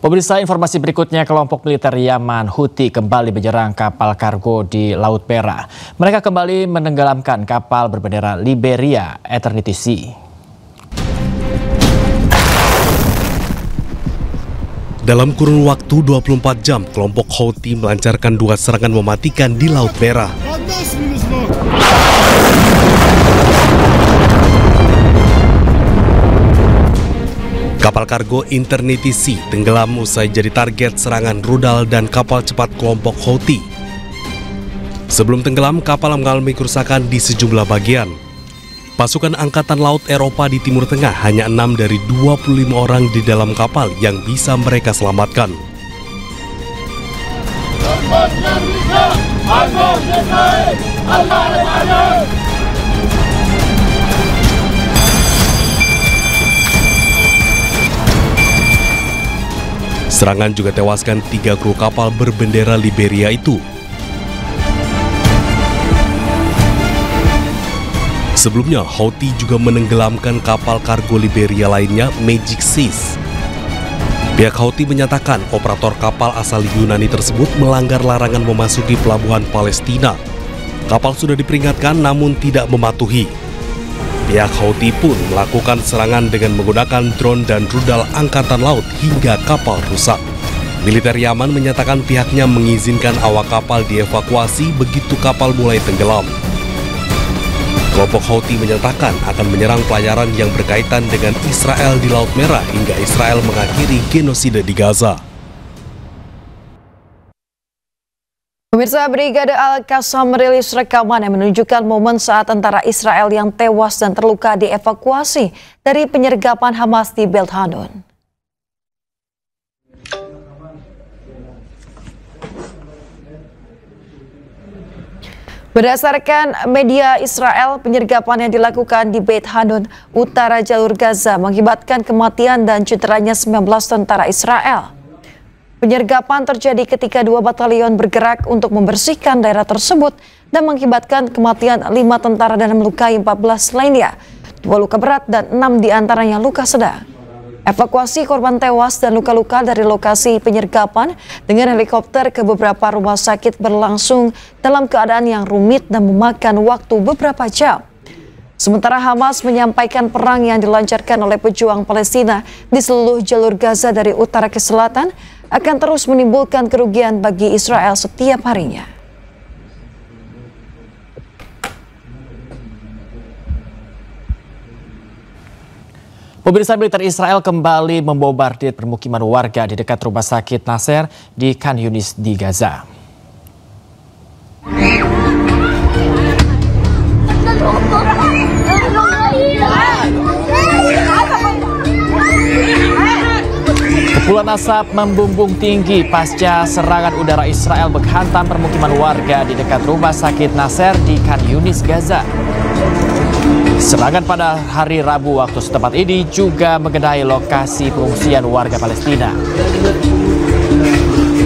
Pemirsa, informasi berikutnya, kelompok militer Yaman Houthi kembali menyerang kapal kargo di Laut Merah. Mereka kembali menenggelamkan kapal berbendera Liberia Eternity Sea. Dalam kurun waktu 24 jam, kelompok Houthi melancarkan 2 serangan mematikan di Laut Merah. Kapal kargo Eternity Sea tenggelam usai jadi target serangan rudal dan kapal cepat kelompok Houthi. Sebelum tenggelam, kapal mengalami kerusakan di sejumlah bagian. Pasukan Angkatan Laut Eropa di Timur Tengah hanya 6 dari 25 orang di dalam kapal yang bisa mereka selamatkan. Serangan juga tewaskan 3 kru kapal berbendera Liberia itu. Sebelumnya, Houthi juga menenggelamkan kapal kargo Liberia lainnya, Magic Seas. Pihak Houthi menyatakan operator kapal asal Yunani tersebut melanggar larangan memasuki pelabuhan Palestina. Kapal sudah diperingatkan namun tidak mematuhi. Pihak Houthi pun melakukan serangan dengan menggunakan drone dan rudal angkatan laut hingga kapal rusak. Militer Yaman menyatakan pihaknya mengizinkan awak kapal dievakuasi begitu kapal mulai tenggelam. Kelompok Houthi menyatakan akan menyerang pelayaran yang berkaitan dengan Israel di Laut Merah hingga Israel mengakhiri genosida di Gaza. Pemirsa, Brigade Al-Qassam merilis rekaman yang menunjukkan momen saat tentara Israel yang tewas dan terluka dievakuasi dari penyergapan Hamas di Beit Hanun. Berdasarkan media Israel, penyergapan yang dilakukan di Beit Hanun, utara jalur Gaza, mengakibatkan kematian dan cederanya 19 tentara Israel. Penyergapan terjadi ketika 2 batalion bergerak untuk membersihkan daerah tersebut dan mengakibatkan kematian 5 tentara dan melukai 14 lainnya, 2 luka berat dan 6 diantaranya luka sedang. Evakuasi korban tewas dan luka-luka dari lokasi penyergapan dengan helikopter ke beberapa rumah sakit berlangsung dalam keadaan yang rumit dan memakan waktu beberapa jam. Sementara Hamas menyampaikan perang yang dilancarkan oleh pejuang Palestina di seluruh jalur Gaza dari utara ke selatan akan terus menimbulkan kerugian bagi Israel setiap harinya. Pemirsa, militer Israel kembali membombardir permukiman warga di dekat rumah sakit Nasser di Khan Yunis di Gaza. Kepulan asap membumbung tinggi pasca serangan udara Israel menghantam permukiman warga di dekat rumah sakit Nasser di Khan Yunis, Gaza. Serangan pada hari Rabu waktu setempat ini juga mengenai lokasi pengungsian warga Palestina.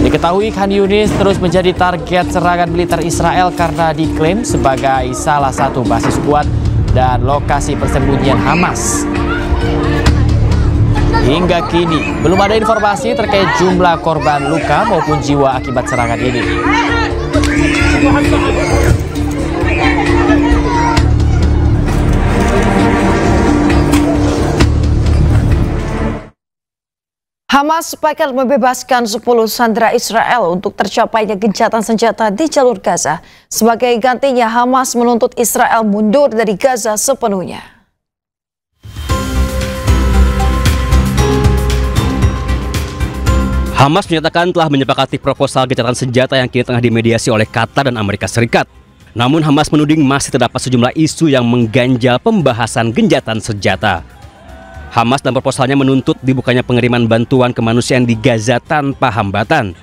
Diketahui Khan Yunis terus menjadi target serangan militer Israel karena diklaim sebagai salah satu basis kuat dan lokasi persembunyian Hamas. Hingga kini, belum ada informasi terkait jumlah korban luka maupun jiwa akibat serangan ini. Hamas sepakat membebaskan 10 sandera Israel untuk tercapainya gencatan senjata di jalur Gaza. Sebagai gantinya, Hamas menuntut Israel mundur dari Gaza sepenuhnya. Hamas menyatakan telah menyepakati proposal gencatan senjata yang kini tengah dimediasi oleh Qatar dan Amerika Serikat. Namun Hamas menuding masih terdapat sejumlah isu yang mengganjal pembahasan gencatan senjata. Hamas dalam proposalnya menuntut dibukanya pengiriman bantuan kemanusiaan di Gaza tanpa hambatan,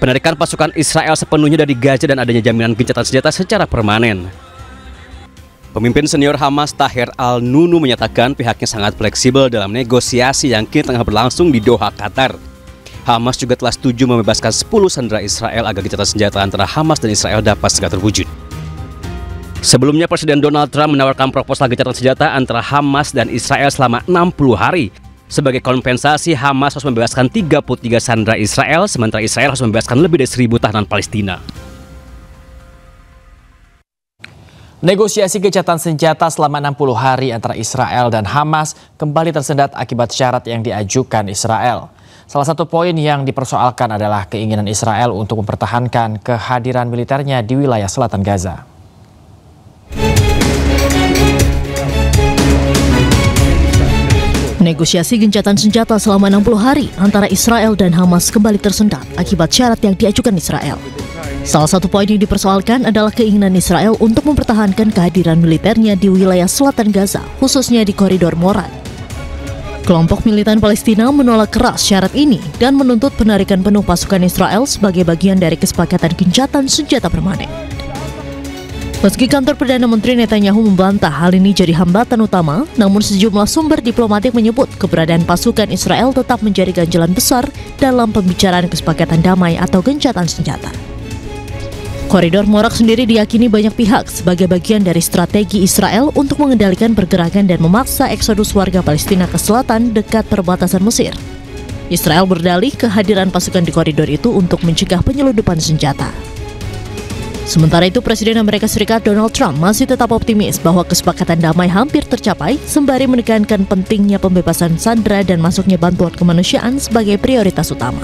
penarikan pasukan Israel sepenuhnya dari Gaza dan adanya jaminan gencatan senjata secara permanen. Pemimpin senior Hamas Tahir Al-Nunu menyatakan pihaknya sangat fleksibel dalam negosiasi yang kini tengah berlangsung di Doha, Qatar. Hamas juga telah setuju membebaskan 10 sandera Israel agar gencatan senjata antara Hamas dan Israel dapat segera terwujud. Sebelumnya, Presiden Donald Trump menawarkan proposal gencatan senjata antara Hamas dan Israel selama 60 hari Sebagai kompensasi, Hamas harus membebaskan 33 sandera Israel, sementara Israel harus membebaskan lebih dari 1.000 tahanan Palestina. Negosiasi gencatan senjata selama 60 hari antara Israel dan Hamas kembali tersendat akibat syarat yang diajukan Israel. Salah satu poin yang dipersoalkan adalah keinginan Israel untuk mempertahankan kehadiran militernya di wilayah selatan Gaza. Negosiasi gencatan senjata selama 60 hari antara Israel dan Hamas kembali tersendat akibat syarat yang diajukan Israel. Salah satu poin yang dipersoalkan adalah keinginan Israel untuk mempertahankan kehadiran militernya di wilayah selatan Gaza, khususnya di koridor Moran. Kelompok militan Palestina menolak keras syarat ini dan menuntut penarikan penuh pasukan Israel sebagai bagian dari kesepakatan gencatan senjata permanen. Meski kantor Perdana Menteri Netanyahu membantah hal ini jadi hambatan utama, namun sejumlah sumber diplomatik menyebut keberadaan pasukan Israel tetap menjadi ganjalan besar dalam pembicaraan kesepakatan damai atau gencatan senjata. Koridor Morak sendiri diyakini banyak pihak sebagai bagian dari strategi Israel untuk mengendalikan pergerakan dan memaksa eksodus warga Palestina ke selatan dekat perbatasan Mesir. Israel berdalih kehadiran pasukan di koridor itu untuk mencegah penyelundupan senjata. Sementara itu, Presiden Amerika Serikat Donald Trump masih tetap optimis bahwa kesepakatan damai hampir tercapai, sembari menekankan pentingnya pembebasan sandera dan masuknya bantuan kemanusiaan sebagai prioritas utama.